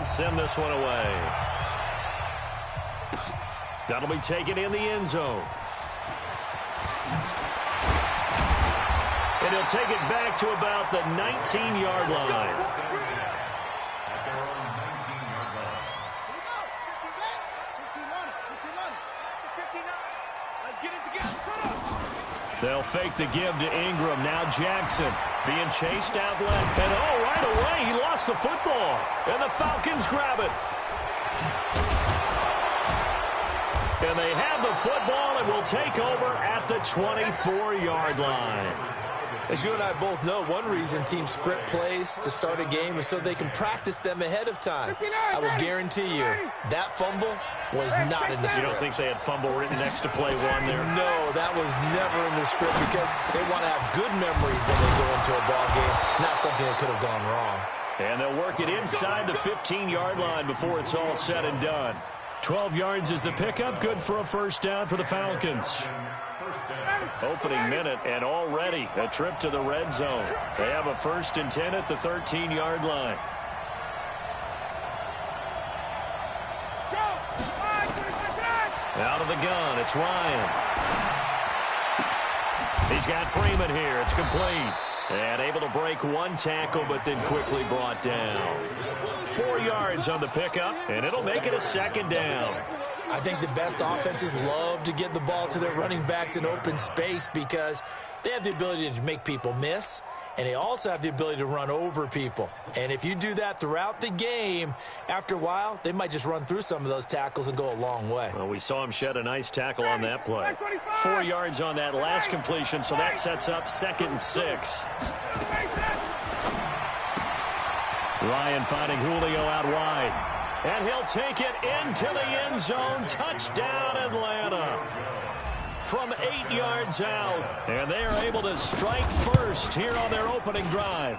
and send this one away. That'll be taken in the end zone. And he'll take it back to about the 19-yard line. They'll fake the give to Ingram. Now Jackson being chased out left. And right away, he lost the football. And the Falcons grab it. And they have the football and will take over at the 24-yard line. As you and I both know, one reason teams script plays to start a game is so they can practice them ahead of time. I will guarantee you that fumble was not in the script. You don't think they had fumble written next to play one there? No, that was never in the script because they want to have good memories when they go into a ball game, not something that could have gone wrong. And they'll work it inside the 15-yard line before it's all said and done. 12 yards is the pickup, good for a first down for the Falcons. Opening minute, and already a trip to the red zone. They have a 1st and 10 at the 13-yard line. Out of the gun, it's Ryan. He's got Freeman here. It's complete. And able to break one tackle, but then quickly brought down. 4 yards on the pickup, and it'll make it a 2nd down. I think the best offenses love to get the ball to their running backs in open space because they have the ability to make people miss, and they also have the ability to run over people. And if you do that throughout the game, after a while, they might just run through some of those tackles and go a long way. Well, we saw him shed a nice tackle on that play. 4 yards on that last completion, so that sets up 2nd and 6. Ryan finding Julio out wide. And he'll take it into the end zone. Touchdown, Atlanta. From 8 yards out. And they are able to strike first here on their opening drive.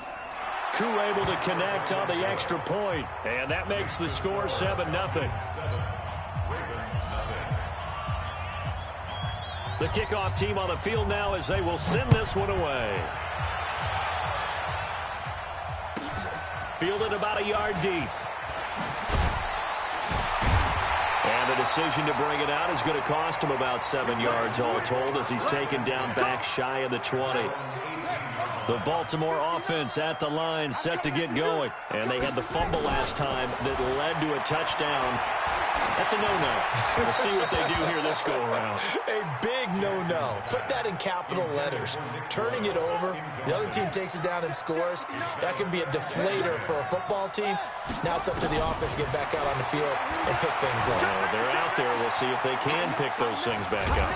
Koo able to connect on the extra point. And that makes the score 7-0. The kickoff team on the field now as they will send this one away. Fielded about a yard deep. And the decision to bring it out is going to cost him about 7 yards all told as he's taken down back shy of the 20. The Baltimore offense at the line set to get going. And they had the fumble last time that led to a touchdown. That's a no-no. We'll see what they do here this go-around. A big no-no. Put that in capital letters. Turning it over, the other team takes it down and scores. That can be a deflator for a football team. Now it's up to the offense to get back out on the field and pick things up. They're out there. We'll see if they can pick those things back up.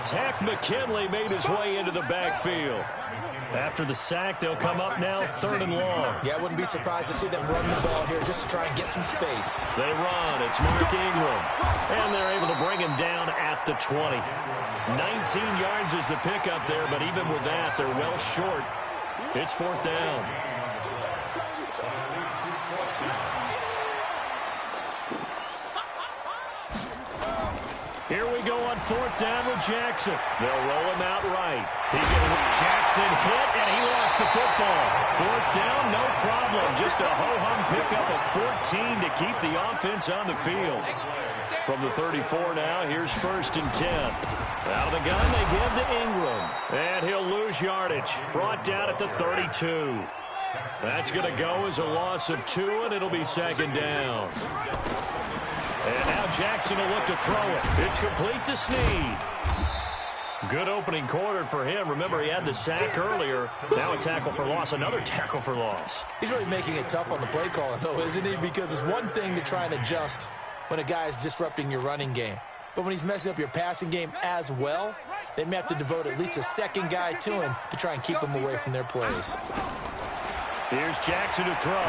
Tack McKinley made his way into the backfield. After the sack, they'll come up now 3rd and long. Yeah, I wouldn't be surprised to see them run the ball here just to try and get some space. They run. It's Mark Ingram. And they're able to bring him down at the 20. 19 yards is the pickup there, but even with that, they're well short. It's 4th down. Here we go on 4th down with Jackson. They'll roll him out right. Jackson hit, and he lost the football. 4th down, no problem. Just a ho-hum pickup of 14 to keep the offense on the field. From the 34 now, here's 1st and 10. Out of the gun, they give to Ingram. And he'll lose yardage. Brought down at the 32. That's going to go as a loss of 2, and it'll be 2nd down. And now Jackson will look to throw it. It's complete to Snead. Good opening quarter for him. Remember, he had the sack earlier. Now a tackle for loss, another tackle for loss. He's really making it tough on the play caller, though, isn't he? Because it's one thing to try and adjust when a guy is disrupting your running game. But when he's messing up your passing game as well, they may have to devote at least a second guy to him to try and keep him away from their plays. Here's Jackson to throw.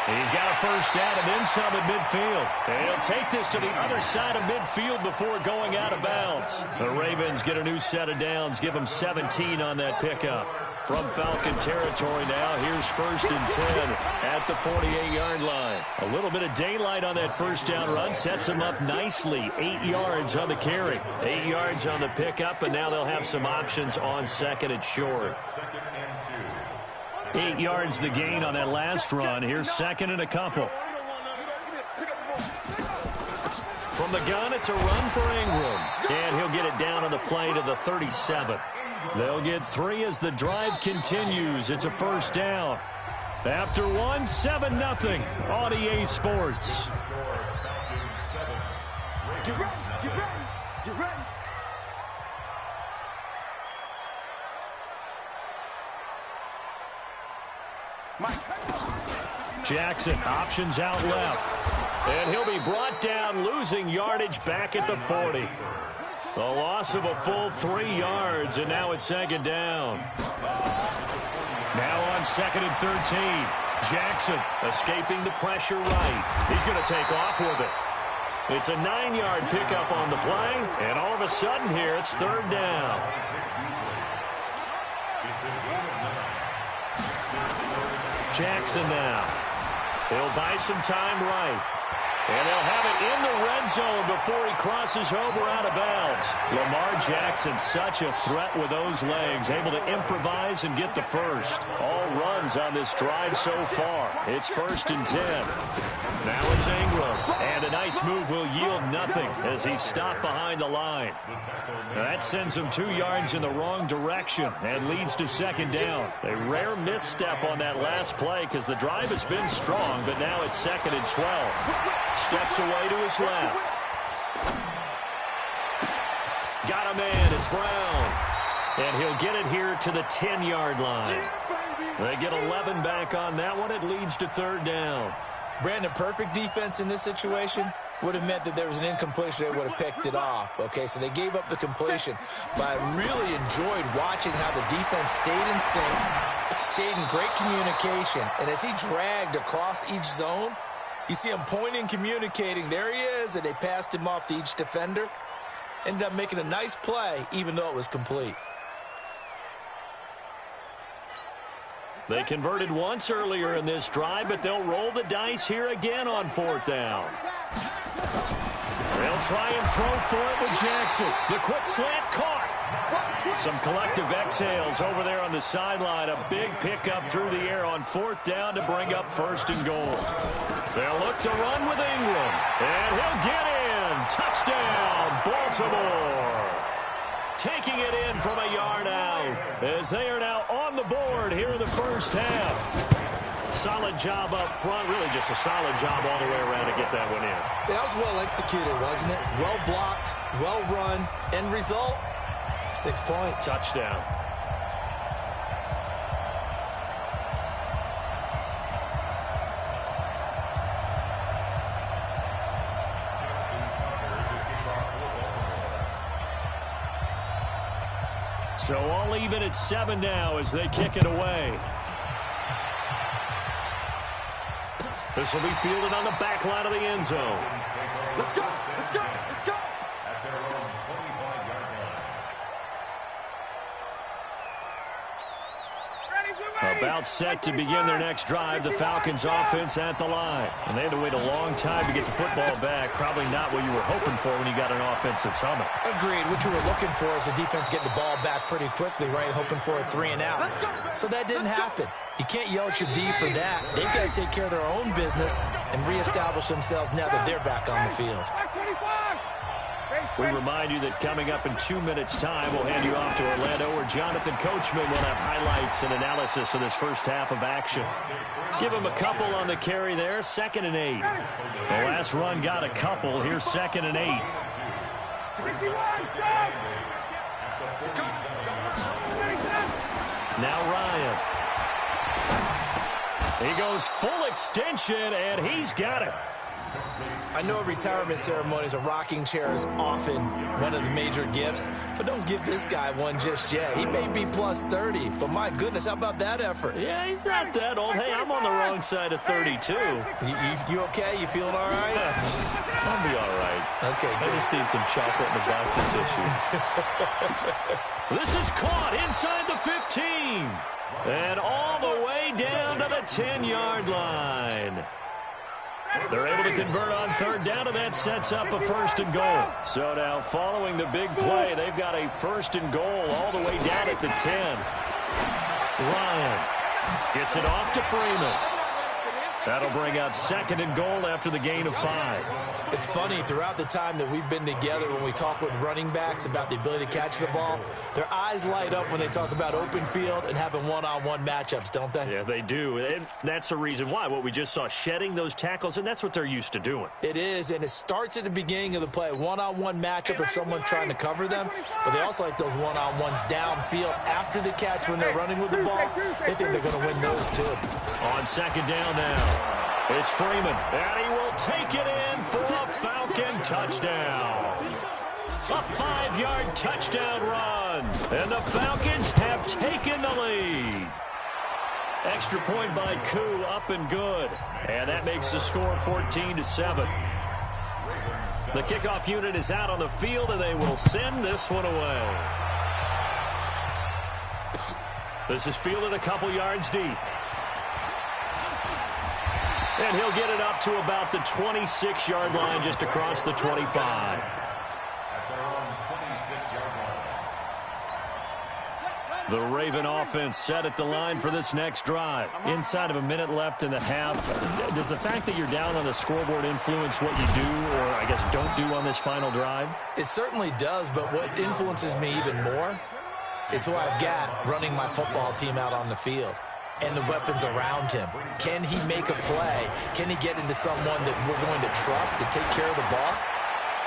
He's got a first down and then some at midfield. And he'll take this to the other side of midfield before going out of bounds. The Ravens get a new set of downs, give them 17 on that pickup. From Falcon territory now, here's 1st and 10 at the 48-yard line. A little bit of daylight on that first down run sets them up nicely. 8 yards on the carry, 8 yards on the pickup, and now they'll have some options on 2nd and short. 8 yards the gain on that last run. Here's second and a couple. From the gun, it's a run for Ingram. And he'll get it down on the play to the 37. They'll get 3 as the drive continues. It's a first down. After 1, 7-0 on EA Sports. Get ready, get ready, get ready. Jackson options out left. And he'll be brought down, losing yardage back at the 40. The loss of a full 3 yards, and now it's second down. Now on second and 13. Jackson escaping the pressure right. He's going to take off with it. It's a 9-yard pickup on the play, and all of a sudden here it's third down. Jackson now. He'll buy some time right. And they'll have it in the red zone before he crosses over out of bounds. Lamar Jackson, such a threat with those legs, able to improvise and get the first. All runs on this drive so far. It's 1st and 10. Now it's Ingram. And a nice move will yield nothing as he's stopped behind the line. That sends him 2 yards in the wrong direction and leads to second down. A rare misstep on that last play because the drive has been strong, but now it's 2nd and 12. Steps away to his left. Got a man. It's Brown. And he'll get it here to the 10-yard line. They get 11 back on that one. It leads to third down. Brandon, perfect defense in this situation would have meant that there was an incompletion. They would have picked it off. Okay, so they gave up the completion. But I really enjoyed watching how the defense stayed in sync, stayed in great communication. And as he dragged across each zone, you see him pointing, communicating. There he is, and they passed him off to each defender. Ended up making a nice play, even though it was complete. They converted once earlier in this drive, but they'll roll the dice here again on fourth down. They'll try and throw for it with Jackson. The quick slant caught. Some collective exhales over there on the sideline. A big pickup through the air on fourth down to bring up 1st and goal. They'll look to run with Ingram. And he'll get in. Touchdown, Baltimore. Taking it in from a yard out as they are now on the board here in the first half. Solid job up front. Really just a solid job all the way around to get that one in. That was well executed, wasn't it? Well blocked, well run. End result, 6 points. Touchdown. So all even at 7 now as they kick it away. This will be fielded on the back line of the end zone. Let's go, let's go, let's go. About set to begin their next drive, the Falcons offense at the line. And they had to wait a long time to get the football back. Probably not what you were hoping for when you got an offense that's humming. Agreed. What you were looking for is the defense get the ball back pretty quickly, right? Hoping for a 3 and out. So that didn't happen. You can't yell at your D for that. They've got to take care of their own business and reestablish themselves now that they're back on the field. We remind you that coming up in 2 minutes' time, we'll hand you off to Orlando, where Jonathan Coachman will have highlights and analysis of this first half of action. Give him a couple on the carry there, 2nd and 8. The last run got a couple. Here's 2nd and 8. Now Ryan. He goes full extension, and he's got it. I know at retirement ceremonies, a rocking chair is often one of the major gifts, but don't give this guy one just yet. He may be plus 30, but my goodness, how about that effort? Yeah, he's not that old. Hey, I'm on the wrong side of 32. You okay? You feeling all right? I'll be all right. Okay, good. I just need some chocolate and a box of tissues. This is caught inside the 15. And all the way down to the 10-yard line. They're able to convert on third down, and that sets up a 1st and goal. So now, following the big play, they've got a 1st and goal all the way down at the 10. Ryan Gets it off to Freeman. That'll bring up 2nd and goal after the gain of 5. It's funny, throughout the time that we've been together, when we talk with running backs about the ability to catch the ball, their eyes light up when they talk about open field and having one-on-one matchups, don't they? Yeah, they do. And that's the reason why. What we just saw, shedding those tackles, and that's what they're used to doing. It is, and it starts at the beginning of the play. One-on-one matchup if someone's trying to cover them, but they also like those one-on-ones downfield after the catch when they're running with the ball. They think they're going to win those, too. On 2nd down now. It's Freeman, and he will take it in for a Falcon touchdown. A 5-yard touchdown run, and the Falcons have taken the lead. Extra point by Koo, up and good, and that makes the score 14-7. The kickoff unit is out on the field, and they will send this one away. This is fielded a couple yards deep. And he'll get it up to about the 26-yard line, just across the 25. The Raven offense set at the line for this next drive. Inside of a minute left in the half, does the fact that you're down on the scoreboard influence what you do, or I guess don't do on this final drive? It certainly does, but what influences me even more is who I've got running my football team out on the field and the weapons around him. Can he make a play? Can he get into someone that we're going to trust to take care of the ball?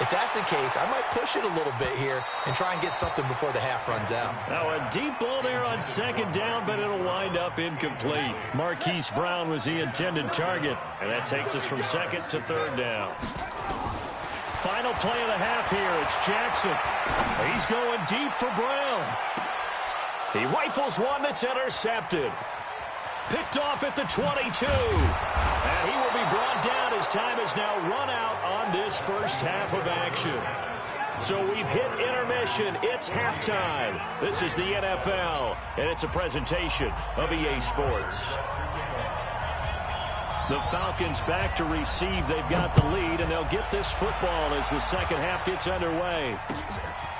If that's the case, I might push it a little bit here and try and get something before the half runs out. Now a deep ball there on 2nd down, but it'll wind up incomplete. Marquise Brown was the intended target, and that takes us from 2nd to 3rd down. Final play of the half here. It's Jackson. He's going deep for Brown. He rifles one that's intercepted. Picked off at the 22. And he will be brought down as time has now run out on this first half of action. So we've hit intermission. It's halftime. This is the NFL, and it's a presentation of EA Sports. The Falcons back to receive. They've got the lead, and they'll get this football as the second half gets underway.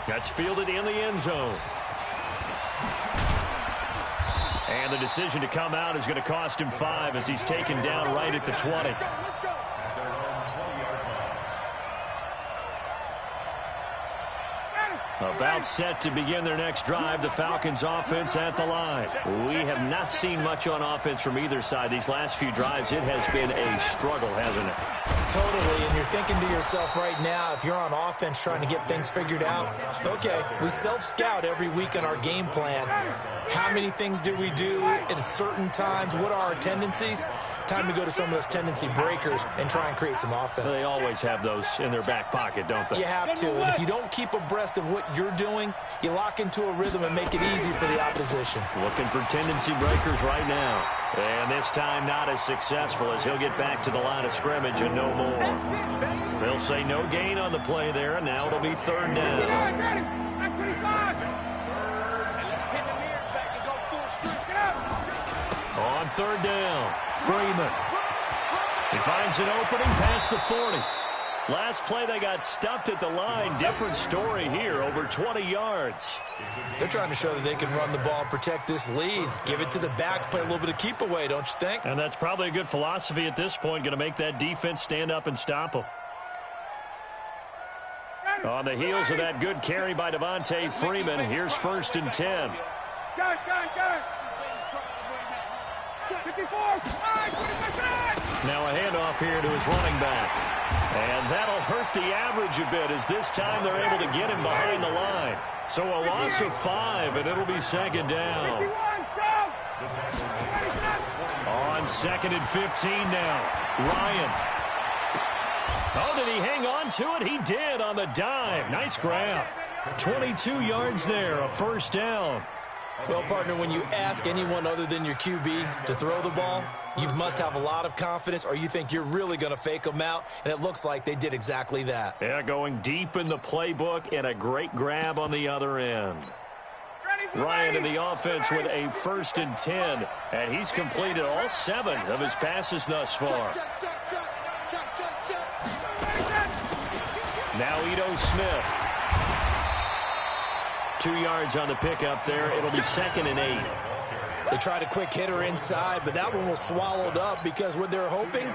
That's fielded in the end zone. And the decision to come out is going to cost him 5 as he's taken down right at the 20. About set to begin their next drive, the Falcons offense at the line. We have not seen much on offense from either side. These last few drives, it has been a struggle, hasn't it? Totally, and you're thinking to yourself right now, if you're on offense trying to get things figured out, okay, we self-scout every week in our game plan. How many things do we do at certain times? What are our tendencies? Time to go to some of those tendency breakers and try and create some offense. They always have those in their back pocket, don't they? You have to, and if you don't keep abreast of what you're doing, you lock into a rhythm and make it easy for the opposition. Looking for tendency breakers right now. And this time not as successful as he'll get back to the line of scrimmage and no more. They'll say no gain on the play there, and now it'll be 3rd down. On 3rd down, Freeman. He finds an opening past the 40. Last play, they got stuffed at the line. Different story here, over 20 yards. They're trying to show that they can run the ball and protect this lead. Give it to the backs, play a little bit of keep away, don't you think? And that's probably a good philosophy at this point, going to make that defense stand up and stop them. On the heels of that good carry by Devontae Freeman, here's 1st and 10. Now a handoff here to his running back. And that'll hurt the average a bit as this time they're able to get him behind the line. So a loss of 5, and it'll be 2nd down. On 2nd and 15 now. Ryan. Oh, did he hang on to it? He did on the dive. Nice grab. 22 yards there, a 1st down. Well, partner, when you ask anyone other than your QB to throw the ball, you must have a lot of confidence, or you think you're really going to fake them out, and it looks like they did exactly that. Yeah, going deep in the playbook and a great grab on the other end. Ryan in the offense with a 1st and 10, and he's completed all 7 of his passes thus far. Now Ito Smith. 2 yards on the pickup there. It'll be 2nd and 8. They tried a quick hitter inside, but that one was swallowed up because what they're hoping,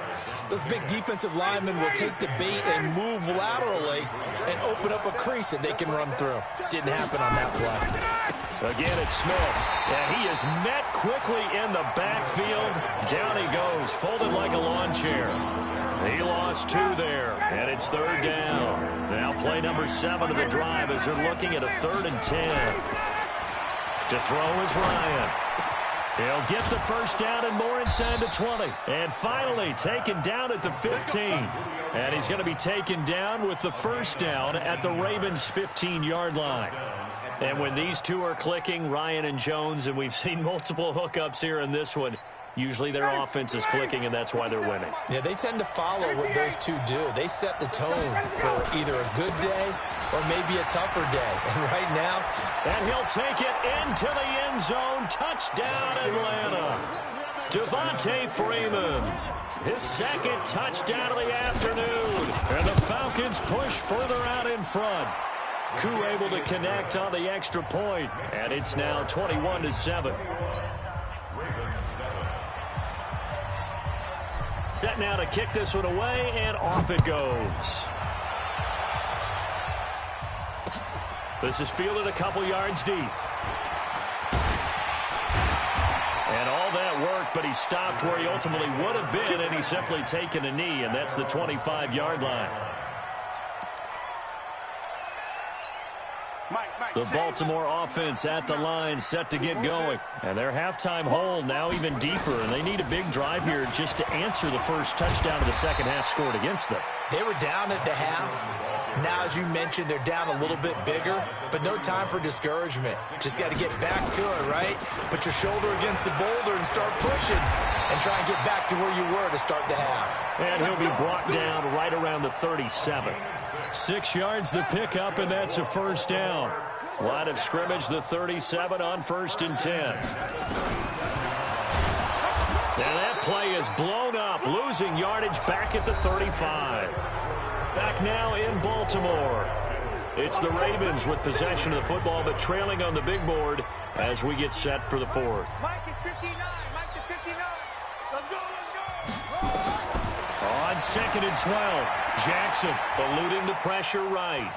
those big defensive linemen will take the bait and move laterally and open up a crease that they can run through. Didn't happen on that play. Again, it's Smith, and he is met quickly in the backfield. Down he goes, folded like a lawn chair. He lost 2 there, and it's 3rd down. Now play number 7 of the drive as they're looking at a 3rd and 10. To throw is Ryan. He'll get the first down and more inside the 20. And finally taken down at the 15. And he's going to be taken down with the first down at the Ravens' 15-yard line. And when these two are clicking, Ryan and Jones, and we've seen multiple hookups here in this one, usually their offense is clicking, and that's why they're winning. Yeah, they tend to follow what those two do. They set the tone for either a good day or maybe a tougher day. And right now, and he'll take it into the end zone. Touchdown, Atlanta. Devontae Freeman. His 2nd touchdown of the afternoon. And the Falcons push further out in front. Koo able to connect on the extra point. And it's now 21-7. Set now to kick this one away, and off it goes. This is fielded a couple yards deep. And all that work, but he stopped where he ultimately would have been, and he's simply taken a knee, and that's the 25-yard line. The Baltimore offense at the line, set to get going. And their halftime hole now even deeper, and they need a big drive here just to answer the first touchdown of the second half scored against them. They were down at the half. Now, as you mentioned, they're down a little bit bigger, but no time for discouragement. Just got to get back to it, right? Put your shoulder against the boulder and start pushing and try and get back to where you were to start the half. And he'll be brought down right around the 37. 6 yards the pickup, and that's a first down. Line of scrimmage, the 37 on 1st and 10. And that play is blown up, losing yardage back at the 35. Back now in Baltimore. It's the Ravens with possession of the football, but trailing on the big board as we get set for the 4th. Mike is 59. Mike is 59. Let's go, let's go. On 2nd and 12, Jackson eluding the pressure right.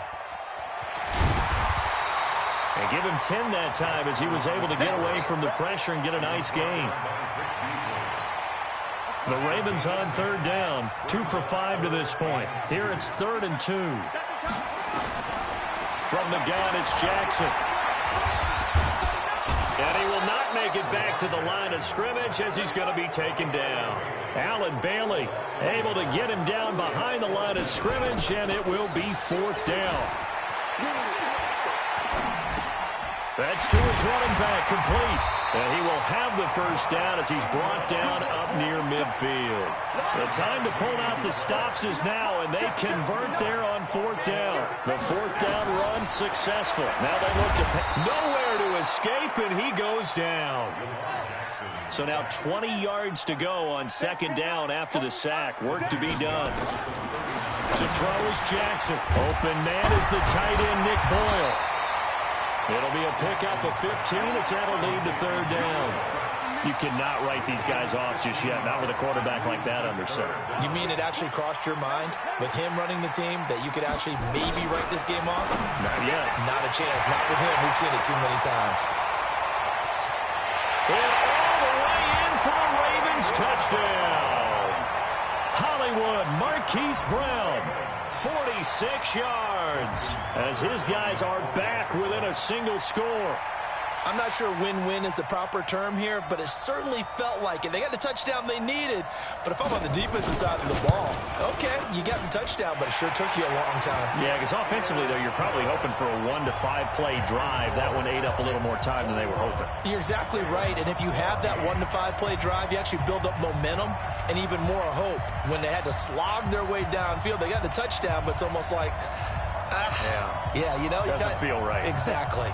And give him 10 that time as he was able to get away from the pressure and get a nice gain. The Ravens on 3rd down, 2 for 5 to this point. Here it's 3rd and 2. From the gun, it's Jackson. And he will not make it back to the line of scrimmage as he's going to be taken down. Allen Bailey able to get him down behind the line of scrimmage, and it will be 4th down. That's to his running back, complete. And he will have the first down as he's brought down up near midfield. The time to pull out the stops is now, and they convert there on 4th down. The 4th down run successful. Now they look to nowhere to escape, and he goes down. So now 20 yards to go on 2nd down after the sack. Work to be done. To throw is Jackson. Open man is the tight end, Nick Boyle. It'll be a pickup of 15 as that'll lead to 3rd down. You cannot write these guys off just yet, not with a quarterback like that under center. You mean it actually crossed your mind with him running the team that you could actually maybe write this game off? Not yet. Not a chance. Not with him. We've seen it too many times. And all the way in for a Ravens touchdown. Hollywood Marquise Brown. 46 yards as his guys are back within a single score. I'm not sure win-win is the proper term here, but it certainly felt like it. They got the touchdown they needed, but if I'm on the defensive side of the ball, okay, you got the touchdown, but it sure took you a long time. Yeah, because offensively, though, you're probably hoping for a 1 to 5 play drive. That one ate up a little more time than they were hoping. You're exactly right, and if you have that 1 to 5 play drive, you actually build up momentum and even more hope. When they had to slog their way downfield, they got the touchdown, but it's almost like, yeah, you know. Doesn't feel right. Exactly.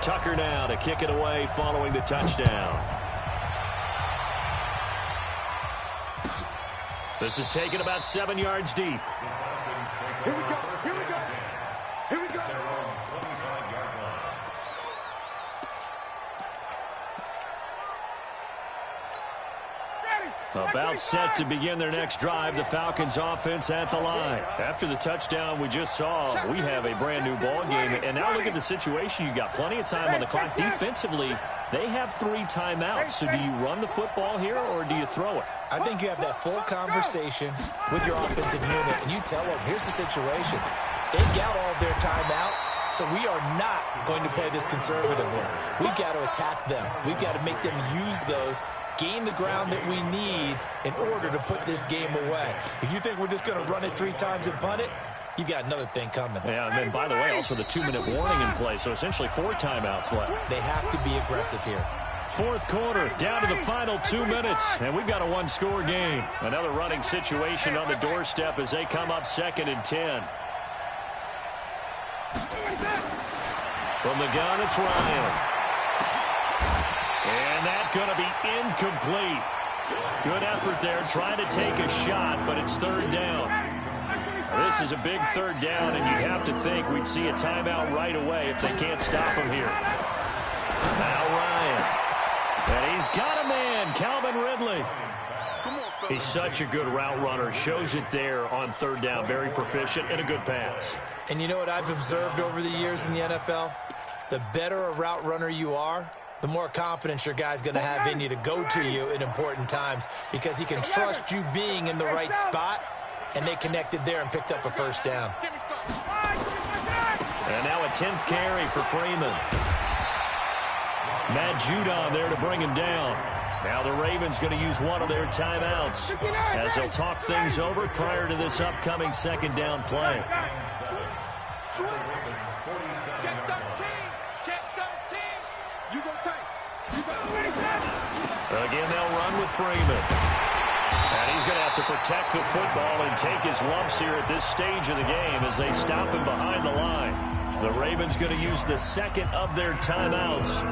Tucker now to kick it away following the touchdown. This is taken about 7 yards deep. Here we go. Here we go. Here we go. About set to begin their next drive, the Falcons offense at the line. After the touchdown we just saw, we have a brand new ball game. And now look at the situation. You've got plenty of time on the clock. Defensively, they have 3 timeouts. So do you run the football here or do you throw it? I think you have that full conversation with your offensive unit, and you tell them, here's the situation. They've got all of their timeouts, so we are not going to play this conservatively. We've got to attack them. We've got to make them use those, gain the ground that we need in order to put this game away. If you think we're just going to run it 3 times and punt it, you got another thing coming. Yeah, and then, by the way, also the 2-minute warning in play, so essentially 4 timeouts left. They have to be aggressive here. Fourth quarter, down to the final 2 minutes, and we've got a 1-score game. Another running situation on the doorstep as they come up 2nd and 10. From the gun, it's Ryan. And that's going to be incomplete. Good effort there, trying to take a shot, but it's 3rd down. This is a big 3rd down, and you'd have to think we'd see a timeout right away if they can't stop him here. Now Ryan. And he's got a man, Calvin Ridley. He's such a good route runner. Shows it there on 3rd down. Very proficient and a good pass. And you know what I've observed over the years in the NFL? The better a route runner you are, the more confidence your guy's going to have in you to go to you in important times because he can trust you being in the right spot, and they connected there and picked up a 1st down. And now a 10th carry for Freeman. Matt Judon there to bring him down. Now the Ravens going to use one of their timeouts as they'll talk things over prior to this upcoming 2nd down play. Check 13. Check 13. You go tight. Again, they'll run with Freeman. And he's going to have to protect the football and take his lumps here at this stage of the game as they stop him behind the line. The Ravens going to use the 2nd of their timeouts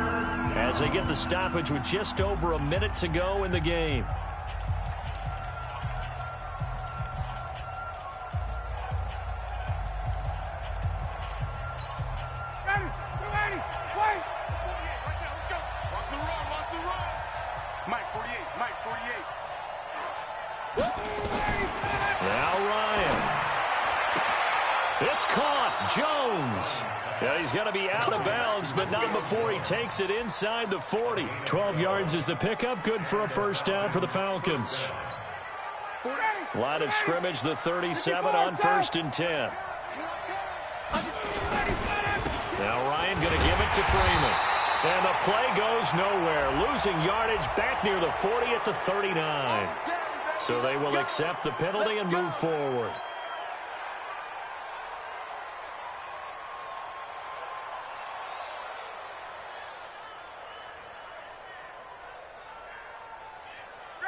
as they get the stoppage with just over a minute to go in the game. Now Ryan. It's caught. Jones. Yeah, he's going to be out of bounds, but not before he takes it inside the 40. 12 yards is the pickup. Good for a 1st down for the Falcons. Line of scrimmage, the 37 on 1st and 10. Now Ryan going to give it to Freeman. And the play goes nowhere. Losing yardage back near the 40 at the 39. So they will accept the penalty and move forward.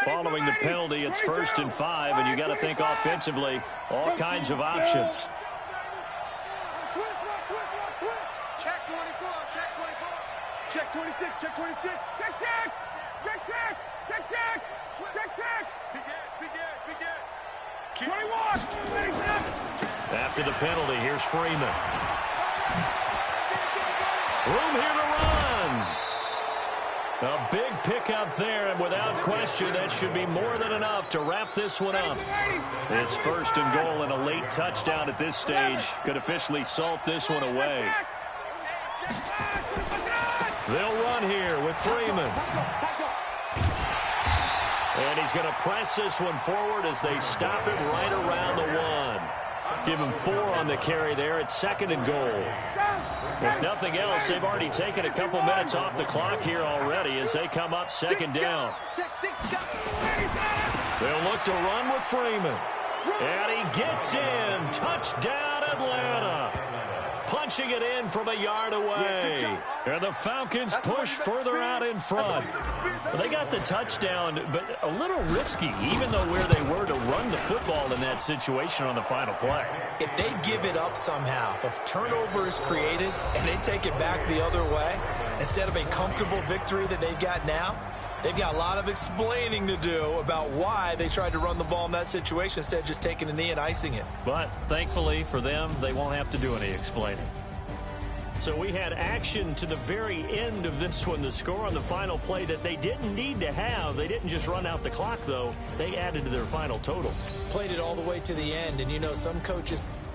Following the penalty, it's 1st and 5, and you got to think offensively, all kinds of options. Check 24. Check 24. Check 26. Check 26. Check, check. Check, check. Check, check. Check, check. Begin. 21. After the penalty, here's Freeman. Room here to run. A big pickup there, and without question, that should be more than enough to wrap this one up. It's 1st and goal, and a late touchdown at this stage could officially salt this one away. They'll run here with Freeman. And he's going to press this one forward as they stop it right around the 1. Give him 4 on the carry there at 2nd and goal. If nothing else, they've already taken a couple minutes off the clock here already as they come up 2nd down. They'll look to run with Freeman. And he gets in. Touchdown, Atlanta. Punching it in from a yard away. And the Falcons push further out in front. Well, they got the touchdown, but a little risky, even though where they were to run the football in that situation on the final play. If they give it up somehow, if a turnover is created and they take it back the other way, instead of a comfortable victory that they've got now, they've got a lot of explaining to do about why they tried to run the ball in that situation instead of just taking a knee and icing it. But thankfully for them, they won't have to do any explaining. So we had action to the very end of this one. The score on the final play that they didn't need to have. They didn't just run out the clock, though. They added to their final total. Played it all the way to the end, and you know some coaches